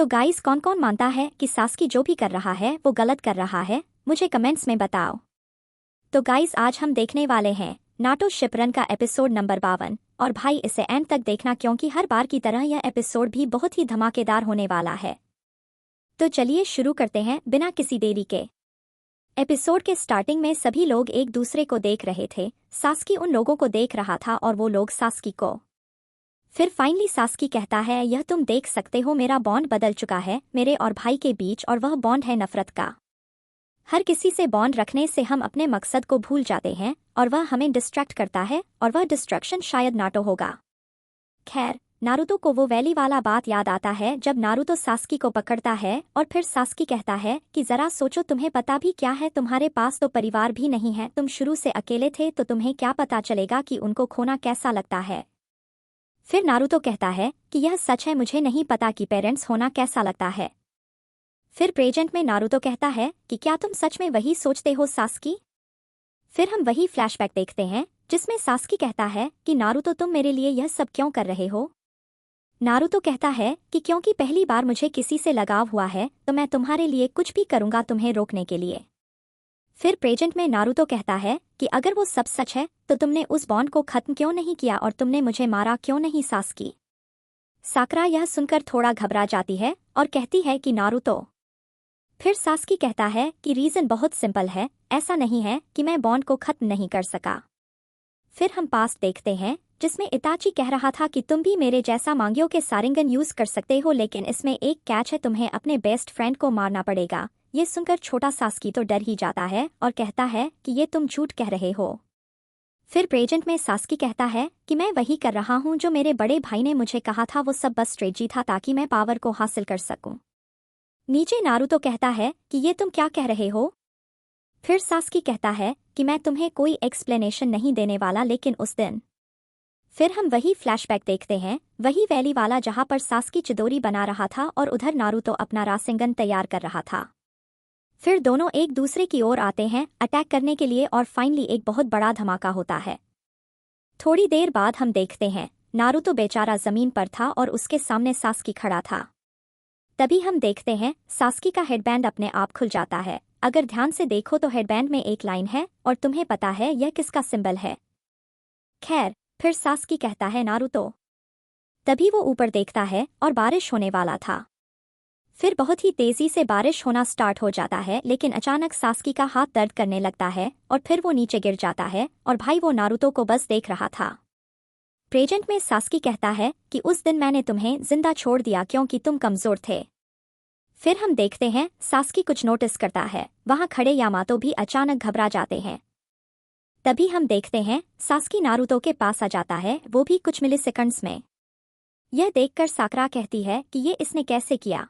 तो गाइस, कौन कौन मानता है कि सास्की जो भी कर रहा है वो गलत कर रहा है? मुझे कमेंट्स में बताओ। तो गाइस, आज हम देखने वाले हैं नाटो शिपरन का एपिसोड नंबर 52। और भाई, इसे एंड तक देखना क्योंकि हर बार की तरह यह एपिसोड भी बहुत ही धमाकेदार होने वाला है। तो चलिए शुरू करते हैं बिना किसी देरी के। एपिसोड के स्टार्टिंग में सभी लोग एक दूसरे को देख रहे थे। सास्की उन लोगों को देख रहा था और वो लोग सास्की को। फिर फाइनली सास्की कहता है, यह तुम देख सकते हो, मेरा बॉन्ड बदल चुका है मेरे और भाई के बीच, और वह बॉन्ड है नफरत का। हर किसी से बॉन्ड रखने से हम अपने मकसद को भूल जाते हैं और वह हमें डिस्ट्रैक्ट करता है, और वह डिस्ट्रैक्शन शायद नाटो होगा। खैर, नारुतो को वो वैली वाला बात याद आता है जब नारुतो सास्की को पकड़ता है और फिर सास्की कहता है कि जरा सोचो, तुम्हें पता भी क्या है, तुम्हारे पास तो परिवार भी नहीं है, तुम शुरू से अकेले थे, तो तुम्हें क्या पता चलेगा कि उनको खोना कैसा लगता है। फिर नारुतो कहता है कि यह सच है, मुझे नहीं पता कि पेरेंट्स होना कैसा लगता है। फिर प्रेजेंट में नारुतो कहता है कि क्या तुम सच में वही सोचते हो सास्की? फिर हम वही फ्लैशबैक देखते हैं जिसमें सास्की कहता है कि नारुतो, तुम मेरे लिए यह सब क्यों कर रहे हो? नारुतो कहता है कि क्योंकि पहली बार मुझे किसी से लगाव हुआ है, तो मैं तुम्हारे लिए कुछ भी करूंगा तुम्हें रोकने के लिए। फिर प्रेजेंट में नारुतो कहता है कि अगर वो सब सच है तो तुमने उस बॉन्ड को खत्म क्यों नहीं किया और तुमने मुझे मारा क्यों नहीं सास्की? साकरा यह सुनकर थोड़ा घबरा जाती है और कहती है कि नारुतो। फिर सास्की कहता है कि रीजन बहुत सिंपल है, ऐसा नहीं है कि मैं बॉन्ड को खत्म नहीं कर सका। फिर हम पास्ट देखते हैं जिसमें इताची कह रहा था कि तुम भी मेरे जैसा मांगियो के सारिंगन यूज कर सकते हो, लेकिन इसमें एक कैच है, तुम्हें अपने बेस्ट फ्रेंड को मारना पड़ेगा। ये सुनकर छोटा सास्की तो डर ही जाता है और कहता है कि ये तुम झूठ कह रहे हो। फिर प्रेजेंट में सास्की कहता है कि मैं वही कर रहा हूँ जो मेरे बड़े भाई ने मुझे कहा था, वो सब बस स्ट्रेटजी था ताकि मैं पावर को हासिल कर सकूं। नीचे नारुतो कहता है कि ये तुम क्या कह रहे हो? फिर सास्की कहता है कि मैं तुम्हें कोई एक्सप्लेनेशन नहीं देने वाला, लेकिन उस दिन। फिर हम वही फ्लैशबैक देखते हैं, वही वैली वाला जहां पर सास्की चिदोरी बना रहा था और उधर नारुतो अपना रासेंगन तैयार कर रहा था। फिर दोनों एक दूसरे की ओर आते हैं अटैक करने के लिए और फाइनली एक बहुत बड़ा धमाका होता है। थोड़ी देर बाद हम देखते हैं नारुतो बेचारा जमीन पर था और उसके सामने सास्की खड़ा था। तभी हम देखते हैं सास्की का हेडबैंड अपने आप खुल जाता है। अगर ध्यान से देखो तो हेडबैंड में एक लाइन है और तुम्हें पता है यह किसका सिंबल है? खैर, फिर सास्की कहता है नारुतो। तभी वो ऊपर देखता है और बारिश होने वाला था। फिर बहुत ही तेजी से बारिश होना स्टार्ट हो जाता है, लेकिन अचानक सास्की का हाथ दर्द करने लगता है और फिर वो नीचे गिर जाता है और भाई वो नारुतो को बस देख रहा था। प्रेजेंट में सास्की कहता है कि उस दिन मैंने तुम्हें जिंदा छोड़ दिया क्योंकि तुम कमजोर थे। फिर हम देखते हैं सास्की कुछ नोटिस करता है, वहां खड़े यामातो भी अचानक घबरा जाते हैं। तभी हम देखते हैं सास्की नारुतो के पास आ जाता है, वो भी कुछ मिलीसेकंड्स में। यह देखकर साकरा कहती है कि ये इसने कैसे किया?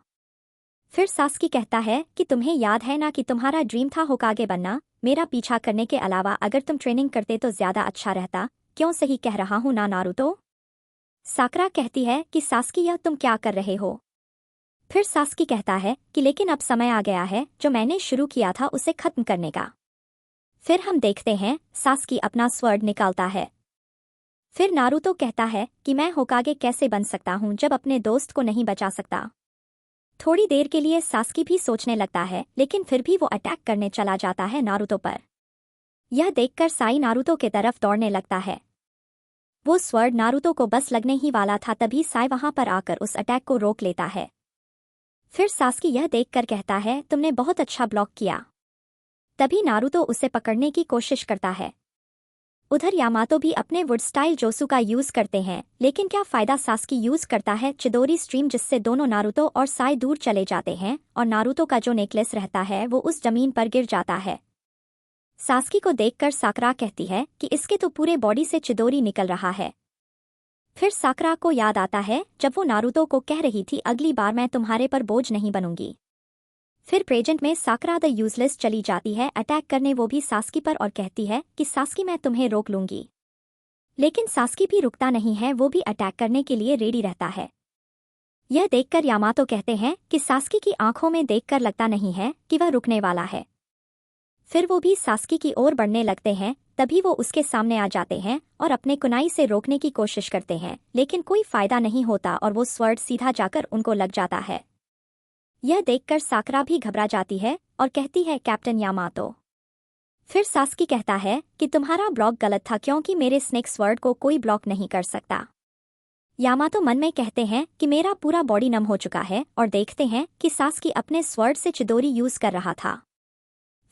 फिर सास्की कहता है कि तुम्हें याद है ना कि तुम्हारा ड्रीम था होकागे बनना, मेरा पीछा करने के अलावा अगर तुम ट्रेनिंग करते तो ज्यादा अच्छा रहता, क्यों सही कह रहा हूं ना नारुतो? साकरा कहती है कि सास्की, यह तुम क्या कर रहे हो? फिर सास्की कहता है कि लेकिन अब समय आ गया है जो मैंने शुरू किया था उसे खत्म करने का। फिर हम देखते हैं सास्की अपना स्वर्ड निकालता है। फिर नारुतो कहता है कि मैं होकागे कैसे बन सकता हूं जब अपने दोस्त को नहीं बचा सकता। थोड़ी देर के लिए सास्की भी सोचने लगता है, लेकिन फिर भी वो अटैक करने चला जाता है नारुतो पर। यह देखकर साई नारुतो के तरफ दौड़ने लगता है। वो स्वर्ड नारुतो को बस लगने ही वाला था, तभी साई वहां पर आकर उस अटैक को रोक लेता है। फिर सास्की यह देखकर कहता है, तुमने बहुत अच्छा ब्लॉक किया। तभी नारुतो उसे पकड़ने की कोशिश करता है। उधर यामातो भी अपने वुड स्टाइल जोसु का यूज करते हैं, लेकिन क्या फायदा? सास्की यूज करता है चिदोरी स्ट्रीम, जिससे दोनों नारुतो और साई दूर चले जाते हैं और नारुतो का जो नेकलेस रहता है वो उस जमीन पर गिर जाता है। सास्की को देखकर साकरा कहती है कि इसके तो पूरे बॉडी से चिदोरी निकल रहा है। फिर साकरा को याद आता है जब वो नारुतो को कह रही थी, अगली बार मैं तुम्हारे पर बोझ नहीं बनूंगी। फिर प्रेजेंट में साकरा द यूजलेस चली जाती है अटैक करने, वो भी सास्की पर, और कहती है कि सास्की, मैं तुम्हें रोक लूंगी। लेकिन सास्की भी रुकता नहीं है, वो भी अटैक करने के लिए रेडी रहता है। यह देखकर यामातो कहते हैं कि सास्की की आंखों में देखकर लगता नहीं है कि वह रुकने वाला है। फिर वो भी सास्की की ओर बढ़ने लगते हैं, तभी वो उसके सामने आ जाते हैं और अपने कुनाई से रोकने की कोशिश करते हैं, लेकिन कोई फायदा नहीं होता और वो स्वर्ड सीधा जाकर उनको लग जाता है। यह देखकर साकरा भी घबरा जाती है और कहती है कैप्टन यामातो। फिर सास्की कहता है कि तुम्हारा ब्लॉक गलत था क्योंकि मेरे स्नेक स्वर्ड को कोई ब्लॉक नहीं कर सकता। यामातो मन में कहते हैं कि मेरा पूरा बॉडी नम हो चुका है और देखते हैं कि सास्की अपने स्वर्ड से चिदोरी यूज कर रहा था।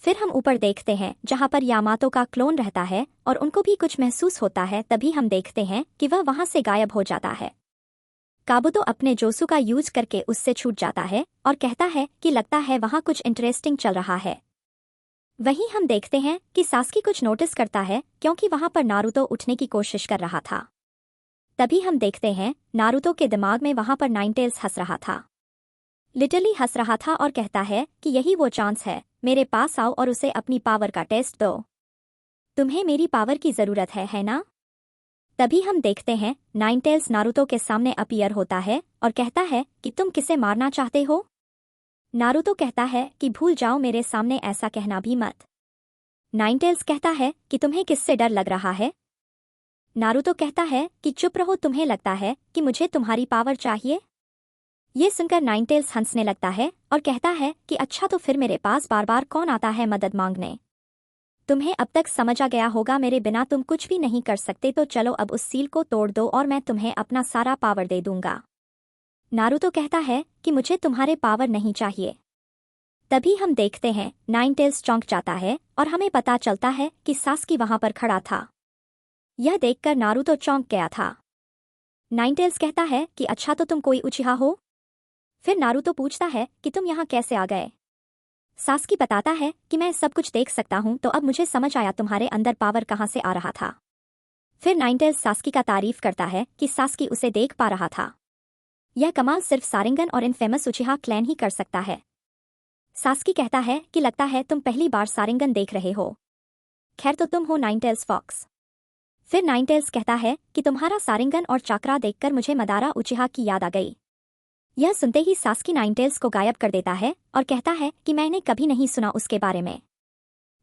फिर हम ऊपर देखते हैं जहां पर यामातो का क्लोन रहता है और उनको भी कुछ महसूस होता है। तभी हम देखते हैं कि वह वहां से गायब हो जाता है। काबुतो अपने जोसु का यूज करके उससे छूट जाता है और कहता है कि लगता है वहां कुछ इंटरेस्टिंग चल रहा है। वहीं हम देखते हैं कि सास्की कुछ नोटिस करता है क्योंकि वहां पर नारुतो उठने की कोशिश कर रहा था। तभी हम देखते हैं नारुतो के दिमाग में वहां पर नाइनटेल्स हंस रहा था, लिटरली हंस रहा था और कहता है कि यही वो चांस है, मेरे पास आओ और उसे अपनी पावर का टेस्ट दो। तुम्हें मेरी पावर की जरूरत है ना? तभी हम देखते हैं नाइनटेल्स नारुतो के सामने अपीयर होता है और कहता है कि तुम किसे मारना चाहते हो? नारुतो कहता है कि भूल जाओ, मेरे सामने ऐसा कहना भी मत। नाइनटेल्स कहता है कि तुम्हें किससे डर लग रहा है? नारुतो कहता है कि चुप रहो, तुम्हें लगता है कि मुझे तुम्हारी पावर चाहिए? ये सुनकर नाइनटेल्स हंसने लगता है और कहता है कि अच्छा तो फिर मेरे पास बार बार कौन आता है मदद मांगने? तुम्हें अब तक समझ आ गया होगा मेरे बिना तुम कुछ भी नहीं कर सकते, तो चलो अब उस सील को तोड़ दो और मैं तुम्हें अपना सारा पावर दे दूंगा। नारुतो कहता है कि मुझे तुम्हारे पावर नहीं चाहिए। तभी हम देखते हैं नाइनटेल्स चौंक जाता है और हमें पता चलता है कि सास्की वहां पर खड़ा था। यह देखकर नारुतो चौंक गया था। नाइनटेल्स कहता है कि अच्छा तो तुम कोई उचिहा हो? फिर नारुतो पूछता है कि तुम यहाँ कैसे आ गए? सास्की बताता है कि मैं सब कुछ देख सकता हूँ, तो अब मुझे समझ आया तुम्हारे अंदर पावर कहाँ से आ रहा था। फिर नाइनटेल्स सास्की का तारीफ करता है कि सास्की उसे देख पा रहा था। यह कमाल सिर्फ सारिंगन और इनफेमस उचिहा क्लैन ही कर सकता है। सास्की कहता है कि लगता है तुम पहली बार सारिंगन देख रहे हो। खैर तो तुम हो नाइनटेल्स फॉक्स। फिर नाइनटेल्स कहता है कि तुम्हारा सारिंगन और चाकरा देखकर मुझे मदारा उचिहा की याद आ गई। यह सुनते ही सास्की नाइनटेल्स को गायब कर देता है और कहता है कि मैंने कभी नहीं सुना उसके बारे में।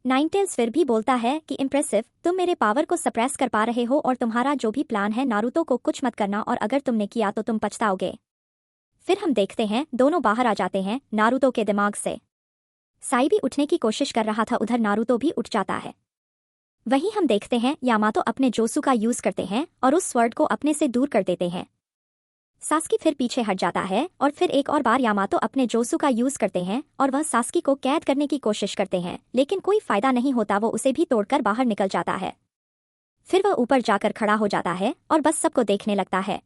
नाइनटेल्स फिर भी बोलता है कि इम्प्रेसिव, तुम मेरे पावर को सप्रेस कर पा रहे हो और तुम्हारा जो भी प्लान है नारुतो को कुछ मत करना, और अगर तुमने किया तो तुम पछताओगे। फिर हम देखते हैं दोनों बाहर आ जाते हैं नारुतो के दिमाग से। साई भी उठने की कोशिश कर रहा था, उधर नारुतो भी उठ जाता है। वहीं हम देखते हैं यामातो अपने जोसु का यूज करते हैं और उस स्वर्ड को अपने से दूर कर देते हैं। सास्की फिर पीछे हट जाता है और फिर एक और बार यामातो अपने जोसु का यूज करते हैं और वह सास्की को कैद करने की कोशिश करते हैं, लेकिन कोई फायदा नहीं होता, वो उसे भी तोड़कर बाहर निकल जाता है। फिर वह ऊपर जाकर खड़ा हो जाता है और बस सबको देखने लगता है।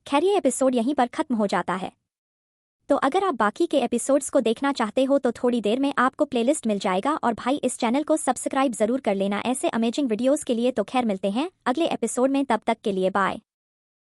खैर ये एपिसोड यहीं पर खत्म हो जाता है। तो अगर आप बाकी के एपिसोड्स को देखना चाहते हो तो थोड़ी देर में आपको प्लेलिस्ट मिल जाएगा, और भाई इस चैनल को सब्सक्राइब जरूर कर लेना ऐसे अमेजिंग वीडियोस के लिए। तो खैर मिलते हैं अगले एपिसोड में, तब तक के लिए बाय।